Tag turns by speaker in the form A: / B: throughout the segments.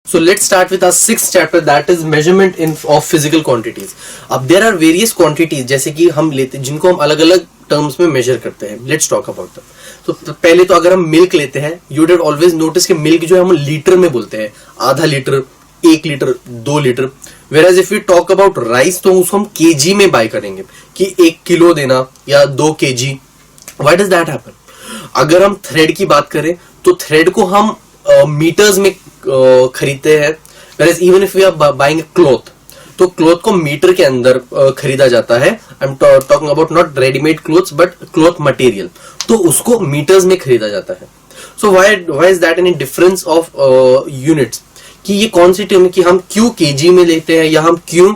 A: So let's start with our sixth chapter, that is measurement of physical quantities. अब there are various quantities जैसे कि हम लेते हैं जिनको हम अलग अलग टर्म्स में मेजर करते हैं. Let's talk about that. तो पहले तो अगर हम मिल्क लेते हैं, यू वुड ऑलवेज नोटिस कि मिल्क जो है हम लीटर में बोलते हैं, आधा litre, 1 litre, 2 litre. Whereas if we talk about rice तो उसको हम केजी में बाय करेंगे कि 1 किलो देना या 2 KG. Why does that happen? अगर हम थ्रेड की बात करें तो थ्रेड को हम मीटर्स में खरीदते हैं. Whereas even if we are buying a cloth, तो क्लॉथ को मीटर के अंदर खरीदा जाता है. I am talking about not readymade clothes but cloth material, तो उसको मीटर्स में खरीदा जाता है. So why is that any difference of units, कि ये कौन सी टर्म कि हम क्यों केजी में लेते हैं या हम क्यों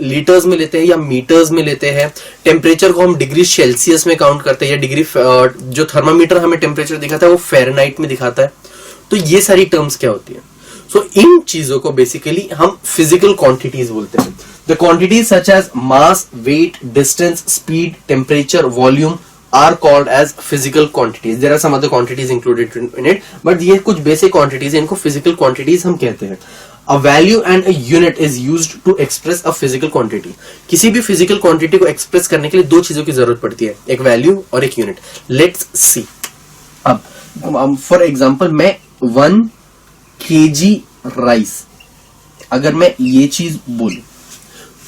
A: लीटर्स में लेते हैं या मीटर्स में लेते हैं. टेम्परेचर को हम डिग्री सेल्सियस में काउंट करते हैं या डिग्री जो थर्मामीटर हमें टेम्परेचर दिखाता है वो फ़ारेनहाइट में दिखाता है. तो ये सारी टर्म्स क्या होती है? सो इन चीजों को बेसिकली हम फिजिकल क्वांटिटीज बोलते हैं. The quantities such as mass, weight, distance, speed, temperature, volume are called as physical quantities. There are some other quantities included in it, but ये कुछ बेसिक क्वांटिटीज है, इनको फिजिकल क्वांटिटीज हम कहते हैं. A value and a unit is used to express a physical quantity. किसी भी physical quantity को एक्सप्रेस करने के लिए दो चीजों की जरूरत पड़ती है, एक वैल्यू और एक यूनिट. Let's see. अब फॉर एग्जांपल मैं 1 kg राइस, अगर मैं ये चीज बोलूं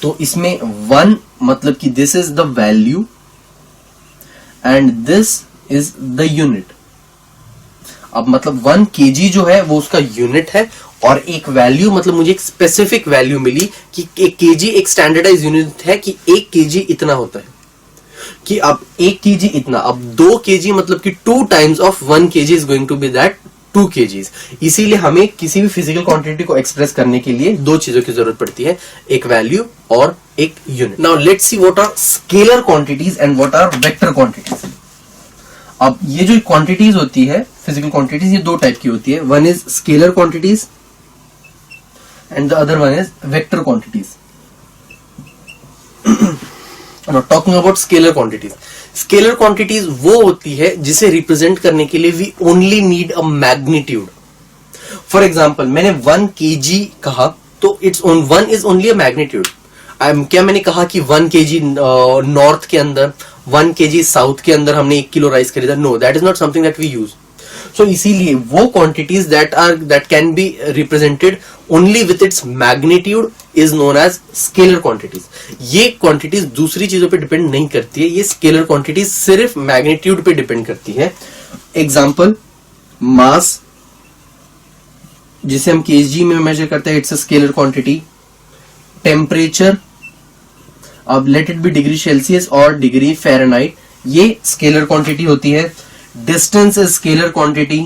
A: तो इसमें 1 मतलब कि this is the value and this is the unit. अब मतलब 1 kg जो है वो उसका यूनिट है और एक वैल्यू मतलब मुझे एक स्पेसिफिक वैल्यू मिली कि 1 kg एक स्टैंडर्डाइज यूनिट है कि 1 kg इतना होता है, कि अब 1 kg इतना. अब 2 kg मतलब कि 2 times of 1 kg is going to be that 2 kgs. इसीलिए हमें किसी भी फिजिकल क्वांटिटी को एक्सप्रेस करने के लिए दो चीजों की जरूरत पड़ती है, एक वैल्यू और एक unit. Now let's see what are scalar quantities and what are vector quantities. अब ये जो क्वांटिटीज होती है फिजिकल क्वांटिटीज, ये दो टाइप की होती है. One is scalar quantities and the other one is vector quantities. Talking about scalar quantities. Scalar quantities वो होती है जिसे रिप्रेजेंट करने के लिए we only need a magnitude. For example मैंने 1 kg कहा तो it's on 1 is only a magnitude. क्या मैंने कहा कि 1 kg नॉर्थ के अंदर, 1 kg साउथ के अंदर हमने 1 किलो राइस खरीदा? No, that is not something that we use. So इसीलिए वो quantities that can be represented only with its magnitude is known as scalar quantities. ये क्वांटिटीज दूसरी चीजों पे डिपेंड नहीं करती है, ये स्केलर क्वांटिटीज सिर्फ मैग्नीट्यूड पे डिपेंड करती है. एग्जांपल मास, जिसे हम केजी में मेजर करते हैं, it's a scalar quantity. Temperature, अब let it be degree Celsius और डिग्री फ़ारेनहाइट, ये स्केलर क्वांटिटी होती है. Distance is scalar quantity.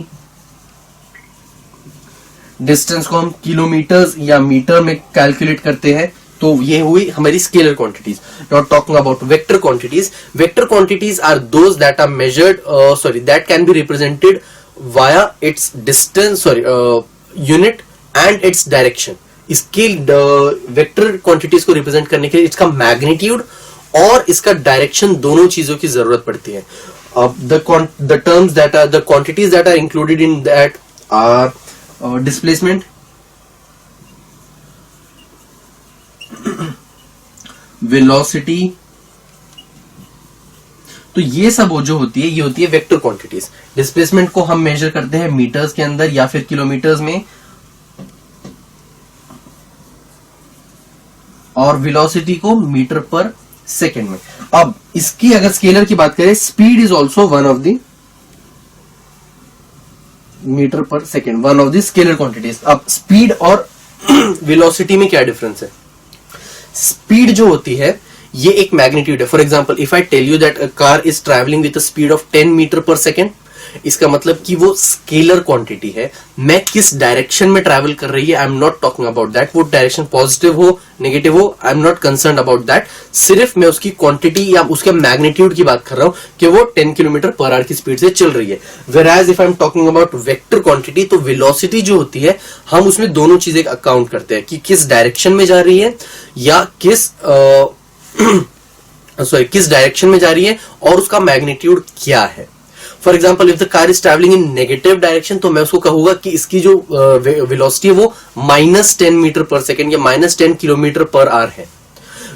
A: Distance को हम किलोमीटर्स या मीटर में कैलकुलेट करते हैं, तो ये हुई हमारी scalar quantities. Not talking about vector quantities. Vector quantities are those that are measured that can be represented via its distance unit and its direction. इसके वेक्टर क्वांटिटीज को रिप्रेजेंट करने के लिए इसका मैग्नीट्यूड और इसका डायरेक्शन दोनों चीजों की जरूरत पड़ती है. The terms that are the quantities that are included in that are displacement, velocity. तो ये सब जो होती है ये होती है वेक्टर क्वांटिटीज. डिस्प्लेसमेंट को हम मेजर करते हैं मीटर्स के अंदर या फिर किलोमीटर्स में, और वेलोसिटी को मीटर पर सेकेंड में. अब इसकी अगर स्केलर की बात करें, speed is also one of the metre पर second, one of the scalar quantities. अब स्पीड और वेलोसिटी में क्या डिफरेंस है? स्पीड जो होती है ये एक मैग्नीट्यूड है. For example if I tell you that a car is traveling with a speed of 10 metre पर सेकेंड, इसका मतलब कि वो स्केलर क्वांटिटी है. मैं किस डायरेक्शन में ट्रैवल कर रही है, I am not talking about that. वो डायरेक्शन पॉजिटिव हो नेगेटिव हो, I am not concern about that. सिर्फ मैं उसकी क्वांटिटी या उसके मैग्नीट्यूड की बात कर रहा हूं कि वो 10 किलोमीटर पर आवर की स्पीड से चल रही है. Whereas if I am talking about vector quantity, तो वेलोसिटी जो होती है हम उसमें दोनों चीजें अकाउंट करते हैं कि किस डायरेक्शन में जा रही है या किस डायरेक्शन में जा रही है और उसका मैग्नीट्यूड क्या है. For example if the car is travelling in negative direction, तो मैं उसको कहूंगा कि इसकी जो वेलोसिटी है वो -10 मीटर पर सेकेंड या -10 किलोमीटर पर आवर है।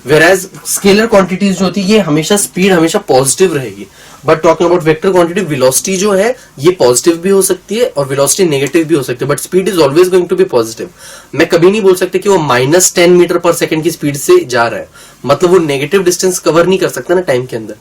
A: वेराज स्केलर क्वांटिटीज जो होती है ये हमेशा स्पीड हमेशा पॉजिटिव रहेगी, but talking about vector quantity velocity जो है ये पॉजिटिव भी हो सकती है और वेलोसिटी नेगेटिव भी हो सकती है, but speed is always going to be positive. मैं कभी नहीं बोल सकते कि वो -10 मीटर पर सेकेंड की स्पीड से जा रहा है, मतलब वो नेगेटिव डिस्टेंस कवर नहीं कर सकता ना टाइम के अंदर,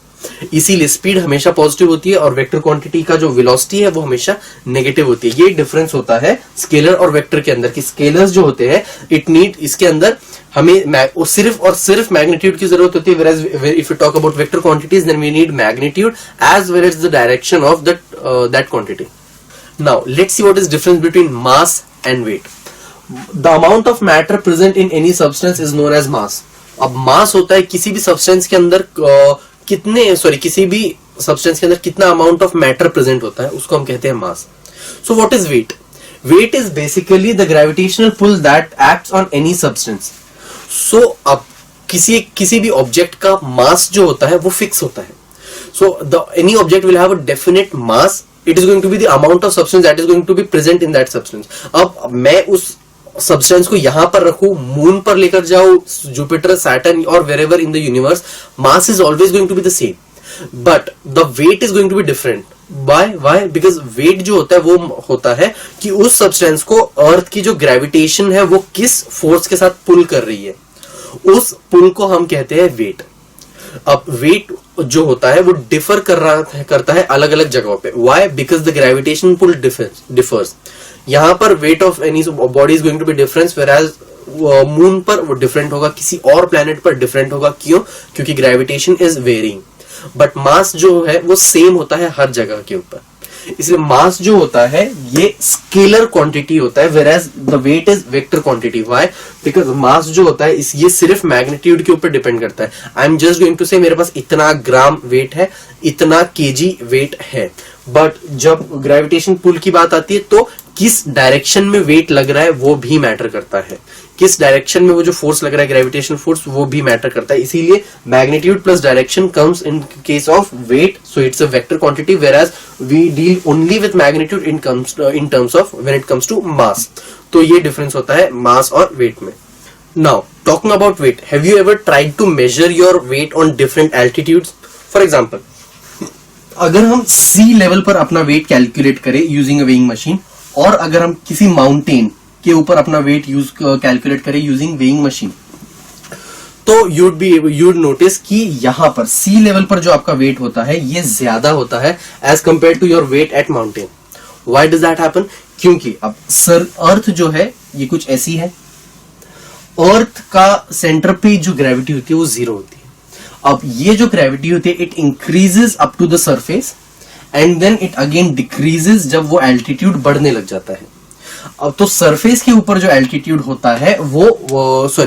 A: इसीलिए स्पीड हमेशा पॉजिटिव होती है और वेक्टर क्वांटिटी का जो वेलोसिटी है वो हमेशा नेगेटिव होती है। ये डिफरेंस होता है स्केलर और वेक्टर के अंदर, कि स्केलर्स जो होते हैं इट नीड, इसके अंदर हमें सिर्फ और सिर्फ मैग्नीट्यूड की जरूरत होती है, whereas if you talk about vector quantities then we need magnitude as well as the direction of that quantity. Now let's see what is difference between mass and weight. The amount of matter present in any substance is known as mass. अब मास होता है किसी भी substance के अंदर किसी भी substance के अंदर कितना अमाउंट ऑफ मैटर प्रेजेंट होता है उसको हम कहते हैं mass. So what is weight? Weight is basically the gravitational pull that acts on any substance. So अब किसी भी ऑब्जेक्ट का मास जो होता है वो फिक्स होता है। So any object will have a definite mass, it is going to be the amount of substance that is going to be present in that substance. अब मैं उस सब्सटेंस को यहां पर रखूं, मून पर लेकर जाऊं, जुपिटर, सैटर्न और wherever in the universe, mass is always going to be the same, but the weight is going to be different. Why? Because weight जो होता है वो होता है कि उस सब्सटेंस को अर्थ की जो ग्रेविटेशन है वो किस फोर्स के साथ पुल कर रही है, उस पुल को हम कहते हैं वेट। अब वेट जो होता है वो डिफर करता है अलग अलग जगहों पे। Why? Because the gravitation pull differs. यहां पर weight of any body is going to be difference, whereas moon पर वो डिफरेंट होगा, किसी और प्लेनेट पर डिफरेंट होगा। क्यों? क्योंकि gravitation is varying. But mass जो है वो सेम होता है हर जगह के ऊपर, इसलिए मास जो होता है ये स्केलर क्वांटिटी होता है, whereas the weight is vector quantity. Why? Because mass जो होता है ये सिर्फ मैग्नीट्यूड के ऊपर डिपेंड करता है। I am just going to say मेरे पास इतना ग्राम वेट है, इतना केजी वेट है, बट जब ग्रेविटेशन पुल की बात आती है तो किस डायरेक्शन में वेट लग रहा है वो भी मैटर करता है, किस डायरेक्शन में वो जो फोर्स लग रहा है ग्रेविटेशन फोर्स वो भी मैटर करता है। इसीलिए magnitude plus direction comes in case of weight, so it's a vector quantity, whereas we deal only with magnitude in terms of when it comes to mass. तो ये डिफरेंस होता है mass और वेट में। Now talking about weight, have you ever tried to measure your weight on different altitudes? For example, अगर हम sea level पर अपना वेट कैलकुलेट करें यूजिंग अ वेइंग मशीन, और अगर हम किसी माउंटेन के ऊपर अपना वेट कैलकुलेट करें यूजिंग वेइंग मशीन, तो यूड नोटिस कि यहां पर सी लेवल पर जो आपका वेट होता है ये ज्यादा होता है as compare to your weight at mountain. Why does that happen? क्योंकि अब अर्थ जो है ये कुछ ऐसी है, अर्थ का सेंटर पे जो ग्रेविटी होती है वो 0 होती है। अब ये जो ग्रेविटी होती है it increases up to the surface and then it again decreases जब वो एल्टीट्यूड बढ़ने लग जाता है। अब तो सरफेस के ऊपर जो एल्टीट्यूड होता है वो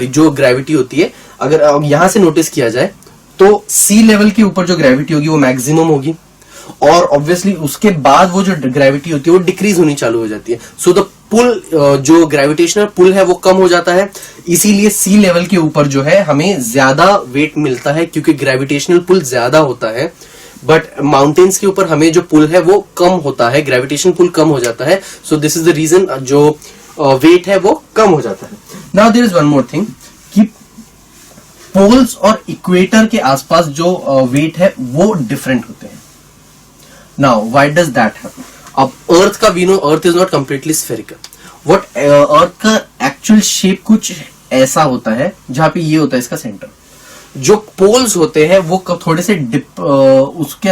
A: जो ग्रेविटी होती है, अगर यहां से नोटिस किया जाए तो सी लेवल के ऊपर जो ग्रेविटी होगी वो मैक्सिमम होगी, और ऑब्वियसली उसके बाद वो जो ग्रेविटी होती है वो डिक्रीज होनी चालू हो जाती है। सो द पुल, जो ग्रेविटेशनल पुल है वो कम हो जाता है, इसीलिए सी लेवल के ऊपर जो है हमें ज्यादा वेट मिलता है क्योंकि ग्रेविटेशनल पुल ज्यादा होता है। बट माउंटेन्स के ऊपर हमें जो पुल है वो कम होता है, ग्रेविटेशन पुल कम हो जाता है। So this is the reason जो वेट है वो कम हो जाता है। Now there is one more thing कि पोल्स और इक्वेटर के आसपास जो वेट है वो डिफरेंट होते हैं। Now why does that happen? अब अर्थ का we know earth is not completely spherical. What earth का एक्चुअल शेप कुछ ऐसा होता है जहां पे ये होता है इसका सेंटर। जो पोल्स होते हैं वो थोड़े से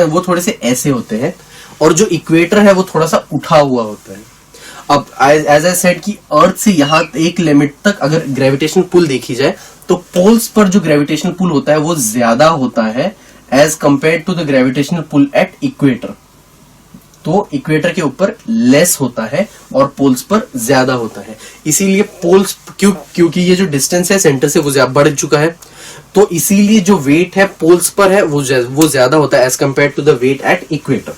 A: वो थोड़े से ऐसे होते हैं, और जो इक्वेटर है वो थोड़ा सा उठा हुआ होता है। अब एज आई सेड कि अर्थ से यहां एक लिमिट तक अगर ग्रेविटेशनल पुल देखी जाए तो पोल्स पर जो ग्रेविटेशनल पुल होता है वो ज्यादा होता है as compare to the gravitational pull at equator. तो इक्वेटर के ऊपर लेस होता है और पोल्स पर ज्यादा होता है। इसीलिए पोल्स क्योंकि ये जो डिस्टेंस है सेंटर से वो बढ़ चुका है, तो इसीलिए जो वेट है पोल्स पर है वो ज्यादा होता है as compare to the weight at equator.